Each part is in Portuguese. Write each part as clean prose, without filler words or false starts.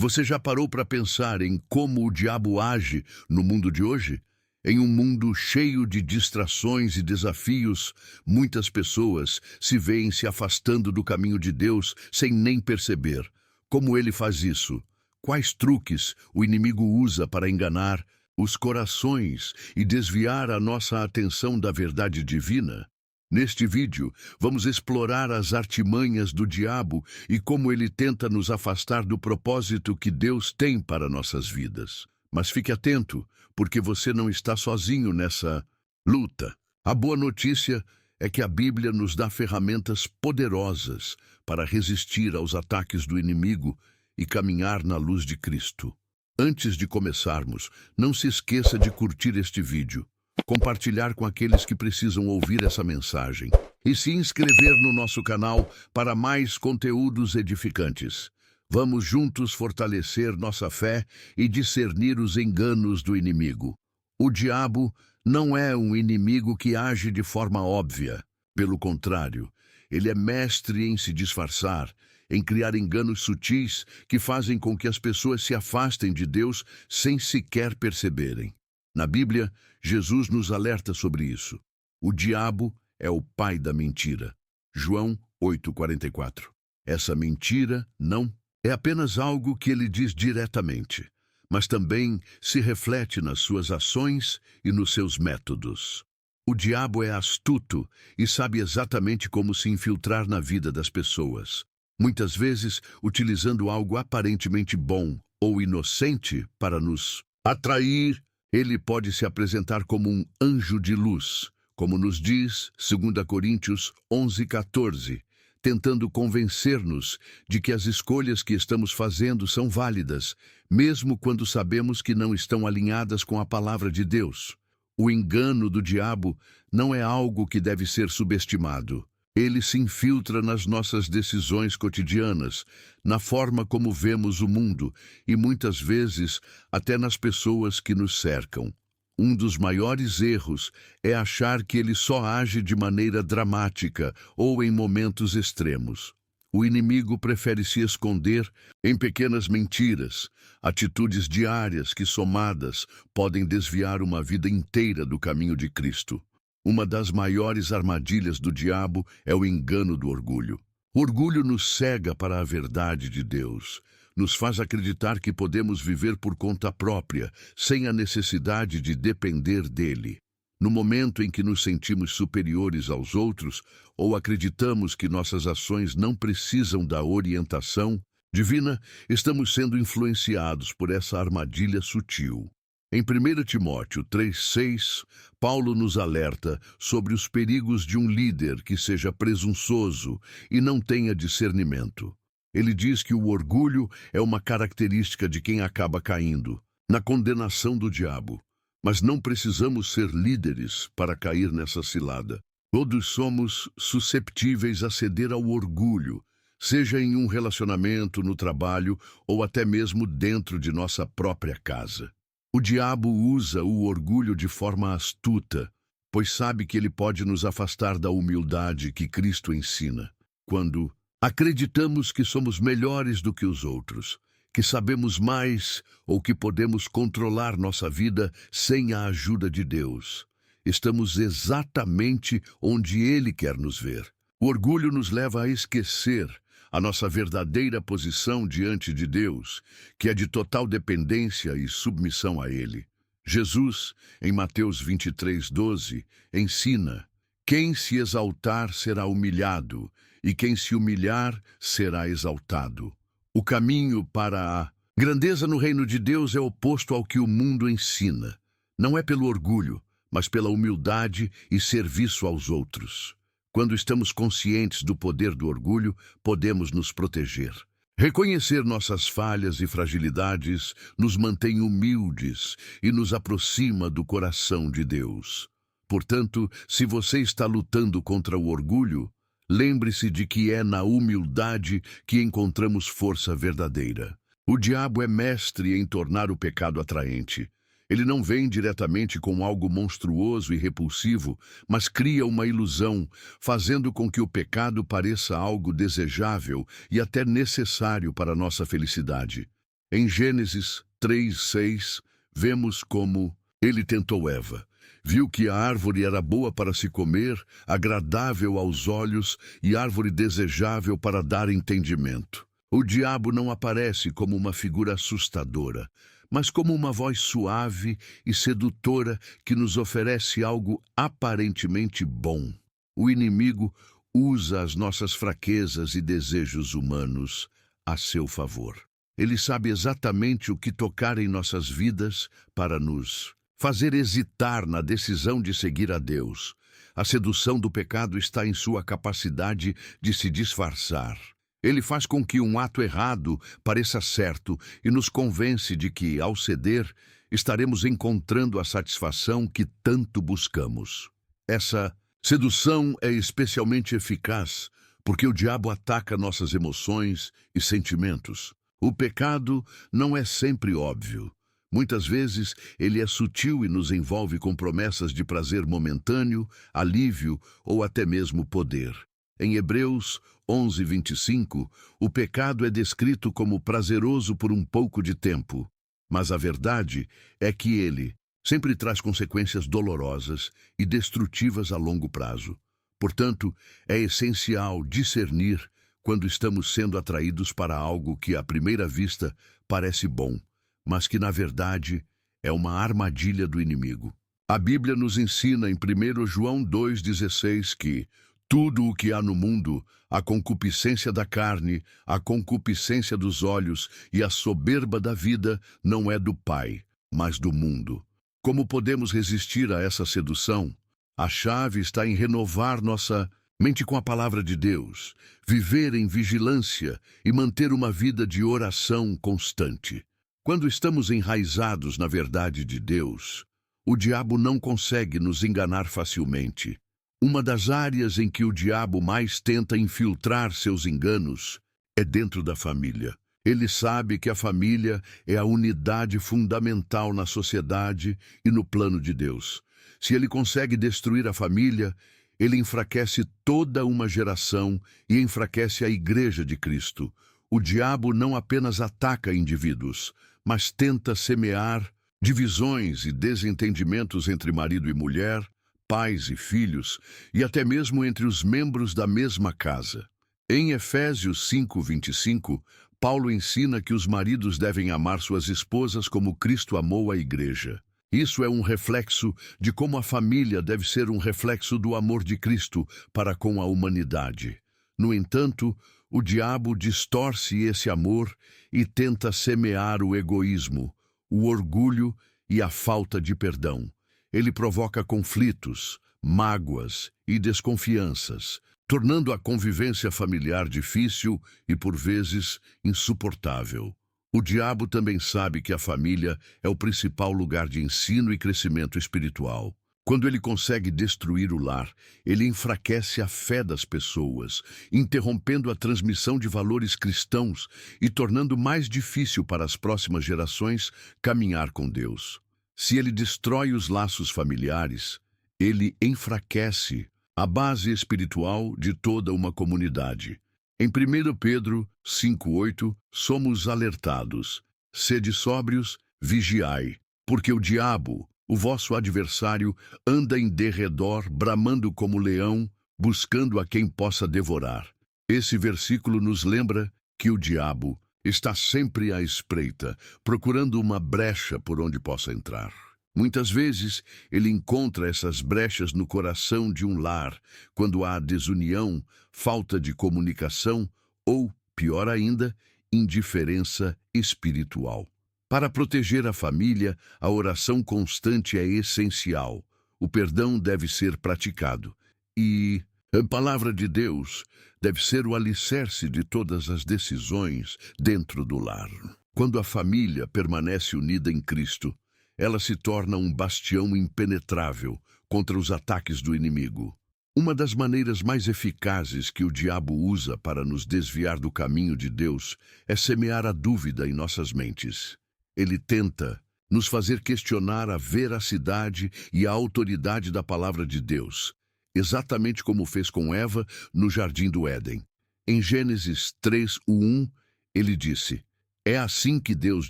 Você já parou para pensar em como o diabo age no mundo de hoje? Em um mundo cheio de distrações e desafios, muitas pessoas se veem se afastando do caminho de Deus sem nem perceber. Como ele faz isso? Quais truques o inimigo usa para enganar os corações e desviar a nossa atenção da verdade divina? Neste vídeo, vamos explorar as artimanhas do diabo e como ele tenta nos afastar do propósito que Deus tem para nossas vidas. Mas fique atento, porque você não está sozinho nessa luta. A boa notícia é que a Bíblia nos dá ferramentas poderosas para resistir aos ataques do inimigo e caminhar na luz de Cristo. Antes de começarmos, não se esqueça de curtir este vídeo, compartilhar com aqueles que precisam ouvir essa mensagem e se inscrever no nosso canal para mais conteúdos edificantes. Vamos juntos fortalecer nossa fé e discernir os enganos do inimigo. O diabo não é um inimigo que age de forma óbvia. Pelo contrário, ele é mestre em se disfarçar, em criar enganos sutis que fazem com que as pessoas se afastem de Deus sem sequer perceberem. Na Bíblia, Jesus nos alerta sobre isso. O diabo é o pai da mentira. João 8,44. Essa mentira não é apenas algo que ele diz diretamente, mas também se reflete nas suas ações e nos seus métodos. O diabo é astuto e sabe exatamente como se infiltrar na vida das pessoas, muitas vezes utilizando algo aparentemente bom ou inocente para nos atrair. Ele pode se apresentar como um anjo de luz, como nos diz 2 Coríntios 11,14, tentando convencer-nos de que as escolhas que estamos fazendo são válidas, mesmo quando sabemos que não estão alinhadas com a palavra de Deus. O engano do diabo não é algo que deve ser subestimado. Ele se infiltra nas nossas decisões cotidianas, na forma como vemos o mundo e muitas vezes até nas pessoas que nos cercam. Um dos maiores erros é achar que ele só age de maneira dramática ou em momentos extremos. O inimigo prefere se esconder em pequenas mentiras, atitudes diárias que, somadas, podem desviar uma vida inteira do caminho de Cristo. Uma das maiores armadilhas do diabo é o engano do orgulho. O orgulho nos cega para a verdade de Deus. Nos faz acreditar que podemos viver por conta própria, sem a necessidade de depender dele. No momento em que nos sentimos superiores aos outros, ou acreditamos que nossas ações não precisam da orientação divina, estamos sendo influenciados por essa armadilha sutil. Em 1 Timóteo 3,6, Paulo nos alerta sobre os perigos de um líder que seja presunçoso e não tenha discernimento. Ele diz que o orgulho é uma característica de quem acaba caindo na condenação do diabo. Mas não precisamos ser líderes para cair nessa cilada. Todos somos susceptíveis a ceder ao orgulho, seja em um relacionamento, no trabalho ou até mesmo dentro de nossa própria casa. O diabo usa o orgulho de forma astuta, pois sabe que ele pode nos afastar da humildade que Cristo ensina. Quando acreditamos que somos melhores do que os outros, que sabemos mais ou que podemos controlar nossa vida sem a ajuda de Deus, estamos exatamente onde Ele quer nos ver. O orgulho nos leva a esquecer a nossa verdadeira posição diante de Deus, que é de total dependência e submissão a Ele. Jesus, em Mateus 23,12, ensina: quem se exaltar será humilhado, e quem se humilhar será exaltado. O caminho para a grandeza no reino de Deus é oposto ao que o mundo ensina. Não é pelo orgulho, mas pela humildade e serviço aos outros. Quando estamos conscientes do poder do orgulho, podemos nos proteger. Reconhecer nossas falhas e fragilidades nos mantém humildes e nos aproxima do coração de Deus. Portanto, se você está lutando contra o orgulho, lembre-se de que é na humildade que encontramos força verdadeira. O diabo é mestre em tornar o pecado atraente. Ele não vem diretamente com algo monstruoso e repulsivo, mas cria uma ilusão, fazendo com que o pecado pareça algo desejável e até necessário para a nossa felicidade. Em Gênesis 3:6, vemos como ele tentou Eva. Viu que a árvore era boa para se comer, agradável aos olhos e árvore desejável para dar entendimento. O diabo não aparece como uma figura assustadora, mas como uma voz suave e sedutora que nos oferece algo aparentemente bom. O inimigo usa as nossas fraquezas e desejos humanos a seu favor. Ele sabe exatamente o que tocar em nossas vidas para nos fazer hesitar na decisão de seguir a Deus. A sedução do pecado está em sua capacidade de se disfarçar. Ele faz com que um ato errado pareça certo e nos convence de que, ao ceder, estaremos encontrando a satisfação que tanto buscamos. Essa sedução é especialmente eficaz porque o diabo ataca nossas emoções e sentimentos. O pecado não é sempre óbvio. Muitas vezes ele é sutil e nos envolve com promessas de prazer momentâneo, alívio ou até mesmo poder. Em Hebreus 11:25, o pecado é descrito como prazeroso por um pouco de tempo, mas a verdade é que ele sempre traz consequências dolorosas e destrutivas a longo prazo. Portanto, é essencial discernir quando estamos sendo atraídos para algo que, à primeira vista, parece bom, mas que, na verdade, é uma armadilha do inimigo. A Bíblia nos ensina em 1 João 2,16 que tudo o que há no mundo, a concupiscência da carne, a concupiscência dos olhos e a soberba da vida, não é do Pai, mas do mundo. Como podemos resistir a essa sedução? A chave está em renovar nossa mente com a palavra de Deus, viver em vigilância e manter uma vida de oração constante. Quando estamos enraizados na verdade de Deus, o diabo não consegue nos enganar facilmente. Uma das áreas em que o diabo mais tenta infiltrar seus enganos é dentro da família. Ele sabe que a família é a unidade fundamental na sociedade e no plano de Deus. Se ele consegue destruir a família, ele enfraquece toda uma geração e enfraquece a Igreja de Cristo. O diabo não apenas ataca indivíduos, mas tenta semear divisões e desentendimentos entre marido e mulher, pais e filhos, e até mesmo entre os membros da mesma casa. Em Efésios 5:25, Paulo ensina que os maridos devem amar suas esposas como Cristo amou a Igreja. Isso é um reflexo de como a família deve ser um reflexo do amor de Cristo para com a humanidade. No entanto, o diabo distorce esse amor e tenta semear o egoísmo, o orgulho e a falta de perdão. Ele provoca conflitos, mágoas e desconfianças, tornando a convivência familiar difícil e, por vezes, insuportável. O diabo também sabe que a família é o principal lugar de ensino e crescimento espiritual. Quando ele consegue destruir o lar, ele enfraquece a fé das pessoas, interrompendo a transmissão de valores cristãos e tornando mais difícil para as próximas gerações caminhar com Deus. Se ele destrói os laços familiares, ele enfraquece a base espiritual de toda uma comunidade. Em 1 Pedro 5:8, somos alertados: sede sóbrios, vigiai, porque o diabo, o vosso adversário, anda em derredor, bramando como leão, buscando a quem possa devorar. Esse versículo nos lembra que o diabo está sempre à espreita, procurando uma brecha por onde possa entrar. Muitas vezes, ele encontra essas brechas no coração de um lar, quando há desunião, falta de comunicação ou, pior ainda, indiferença espiritual. Para proteger a família, a oração constante é essencial. O perdão deve ser praticado. E a palavra de Deus deve ser o alicerce de todas as decisões dentro do lar. Quando a família permanece unida em Cristo, ela se torna um bastião impenetrável contra os ataques do inimigo. Uma das maneiras mais eficazes que o diabo usa para nos desviar do caminho de Deus é semear a dúvida em nossas mentes. Ele tenta nos fazer questionar a veracidade e a autoridade da palavra de Deus, exatamente como fez com Eva no Jardim do Éden. Em Gênesis 3:1, ele disse: É assim que Deus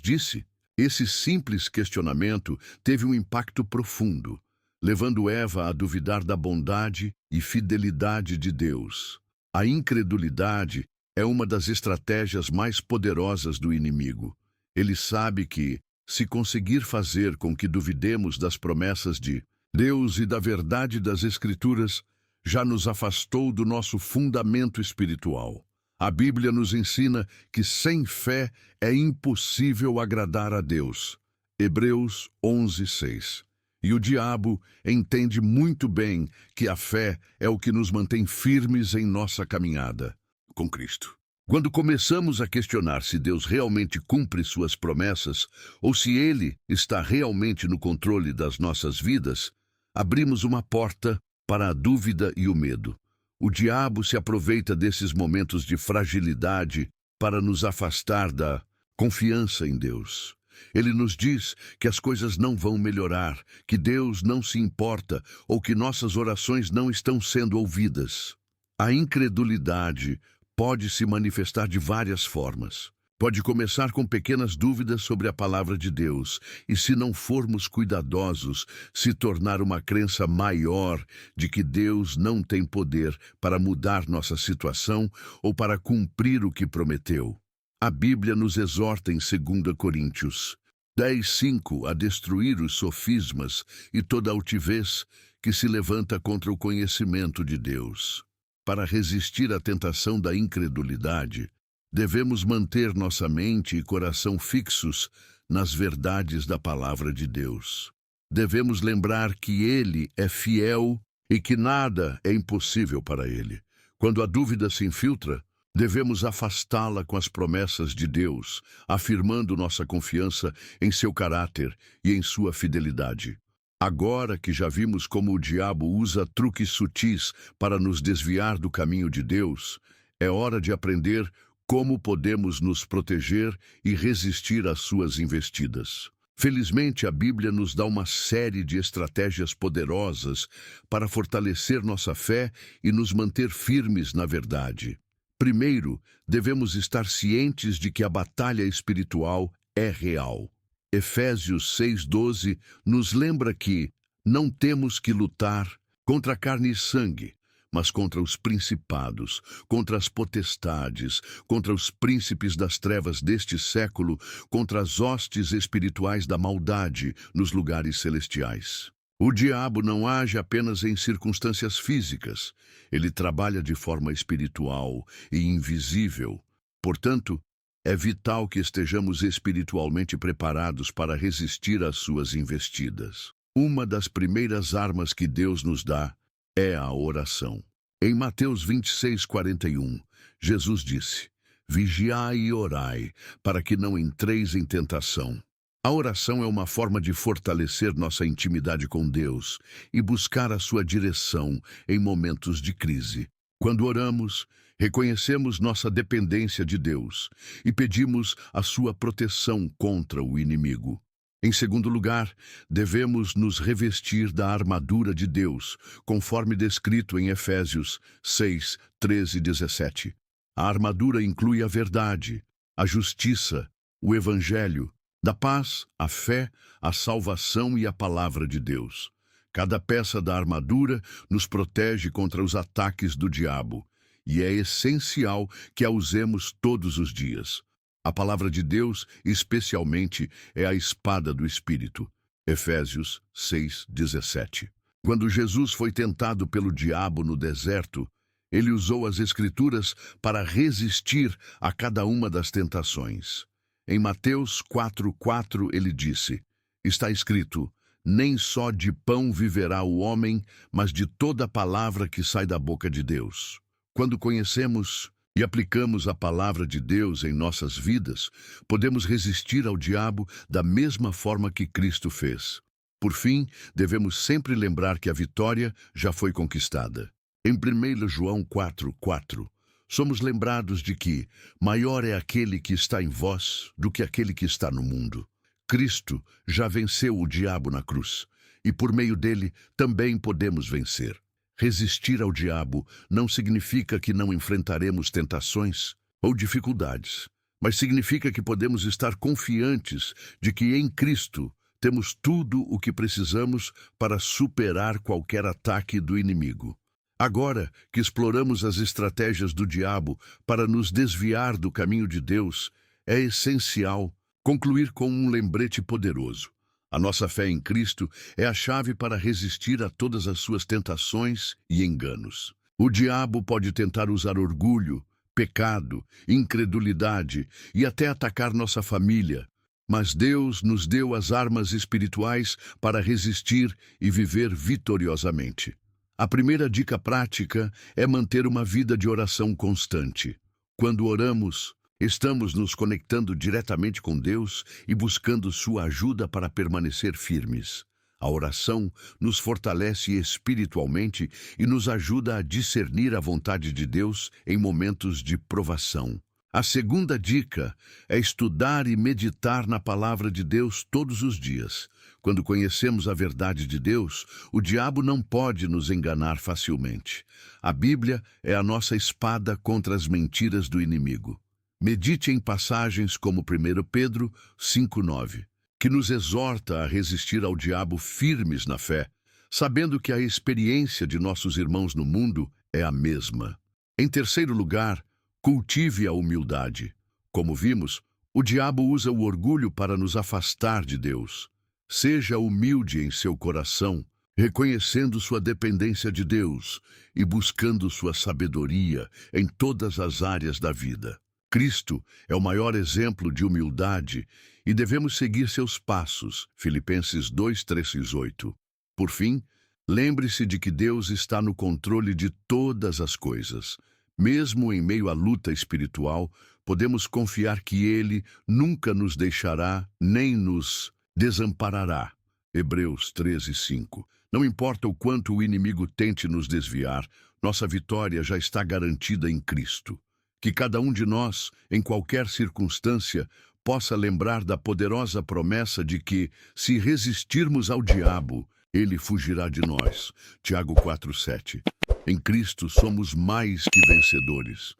disse? Esse simples questionamento teve um impacto profundo, levando Eva a duvidar da bondade e fidelidade de Deus. A incredulidade é uma das estratégias mais poderosas do inimigo. Ele sabe que, se conseguir fazer com que duvidemos das promessas de Deus e da verdade das Escrituras, já nos afastou do nosso fundamento espiritual. A Bíblia nos ensina que sem fé é impossível agradar a Deus. Hebreus 11:6. E o diabo entende muito bem que a fé é o que nos mantém firmes em nossa caminhada com Cristo. Quando começamos a questionar se Deus realmente cumpre suas promessas ou se Ele está realmente no controle das nossas vidas, abrimos uma porta para a dúvida e o medo. O diabo se aproveita desses momentos de fragilidade para nos afastar da confiança em Deus. Ele nos diz que as coisas não vão melhorar, que Deus não se importa ou que nossas orações não estão sendo ouvidas. A incredulidade pode se manifestar de várias formas. Pode começar com pequenas dúvidas sobre a palavra de Deus e, se não formos cuidadosos, se tornar uma crença maior de que Deus não tem poder para mudar nossa situação ou para cumprir o que prometeu. A Bíblia nos exorta em 2 Coríntios 10:5 a destruir os sofismas e toda altivez que se levanta contra o conhecimento de Deus. Para resistir à tentação da incredulidade, devemos manter nossa mente e coração fixos nas verdades da palavra de Deus. Devemos lembrar que Ele é fiel e que nada é impossível para Ele. Quando a dúvida se infiltra, devemos afastá-la com as promessas de Deus, afirmando nossa confiança em seu caráter e em sua fidelidade. Agora que já vimos como o diabo usa truques sutis para nos desviar do caminho de Deus, é hora de aprender como podemos nos proteger e resistir às suas investidas. Felizmente, a Bíblia nos dá uma série de estratégias poderosas para fortalecer nossa fé e nos manter firmes na verdade. Primeiro, devemos estar cientes de que a batalha espiritual é real. Efésios 6:12 nos lembra que não temos que lutar contra carne e sangue, mas contra os principados, contra as potestades, contra os príncipes das trevas deste século, contra as hostes espirituais da maldade nos lugares celestiais. O diabo não age apenas em circunstâncias físicas, ele trabalha de forma espiritual e invisível. Portanto, é vital que estejamos espiritualmente preparados para resistir às suas investidas. Uma das primeiras armas que Deus nos dá é a oração. Em Mateus 26:41, Jesus disse: Vigiai e orai, para que não entreis em tentação. A oração é uma forma de fortalecer nossa intimidade com Deus e buscar a sua direção em momentos de crise. Quando oramos, reconhecemos nossa dependência de Deus e pedimos a sua proteção contra o inimigo. Em segundo lugar, devemos nos revestir da armadura de Deus, conforme descrito em Efésios 6:13-17. A armadura inclui a verdade, a justiça, o evangelho, da paz, a fé, a salvação e a palavra de Deus. Cada peça da armadura nos protege contra os ataques do diabo, e é essencial que a usemos todos os dias. A palavra de Deus, especialmente, é a espada do Espírito. Efésios 6:17. Quando Jesus foi tentado pelo diabo no deserto, ele usou as Escrituras para resistir a cada uma das tentações. Em Mateus 4:4 ele disse: Está escrito, nem só de pão viverá o homem, mas de toda palavra que sai da boca de Deus. Quando conhecemos e aplicamos a palavra de Deus em nossas vidas, podemos resistir ao diabo da mesma forma que Cristo fez. Por fim, devemos sempre lembrar que a vitória já foi conquistada. Em 1 João 4:4, somos lembrados de que maior é aquele que está em vós do que aquele que está no mundo. Cristo já venceu o diabo na cruz, e por meio dele também podemos vencer. Resistir ao diabo não significa que não enfrentaremos tentações ou dificuldades, mas significa que podemos estar confiantes de que em Cristo temos tudo o que precisamos para superar qualquer ataque do inimigo. Agora que exploramos as estratégias do diabo para nos desviar do caminho de Deus, é essencial concluir com um lembrete poderoso. A nossa fé em Cristo é a chave para resistir a todas as suas tentações e enganos. O diabo pode tentar usar orgulho, pecado, incredulidade e até atacar nossa família, mas Deus nos deu as armas espirituais para resistir e viver vitoriosamente. A primeira dica prática é manter uma vida de oração constante. Quando oramos, estamos nos conectando diretamente com Deus e buscando sua ajuda para permanecer firmes. A oração nos fortalece espiritualmente e nos ajuda a discernir a vontade de Deus em momentos de provação. A segunda dica é estudar e meditar na palavra de Deus todos os dias. Quando conhecemos a verdade de Deus, o diabo não pode nos enganar facilmente. A Bíblia é a nossa espada contra as mentiras do inimigo. Medite em passagens como 1 Pedro 5:9, que nos exorta a resistir ao diabo firmes na fé, sabendo que a experiência de nossos irmãos no mundo é a mesma. Em terceiro lugar, cultive a humildade. Como vimos, o diabo usa o orgulho para nos afastar de Deus. Seja humilde em seu coração, reconhecendo sua dependência de Deus e buscando sua sabedoria em todas as áreas da vida. Cristo é o maior exemplo de humildade e devemos seguir seus passos. Filipenses 2:3-8. Por fim, lembre-se de que Deus está no controle de todas as coisas. Mesmo em meio à luta espiritual, podemos confiar que Ele nunca nos deixará nem nos desamparará. Hebreus 13:5. Não importa o quanto o inimigo tente nos desviar, nossa vitória já está garantida em Cristo. Que cada um de nós, em qualquer circunstância, possa lembrar da poderosa promessa de que, se resistirmos ao diabo, ele fugirá de nós. Tiago 4:7. Em Cristo somos mais que vencedores.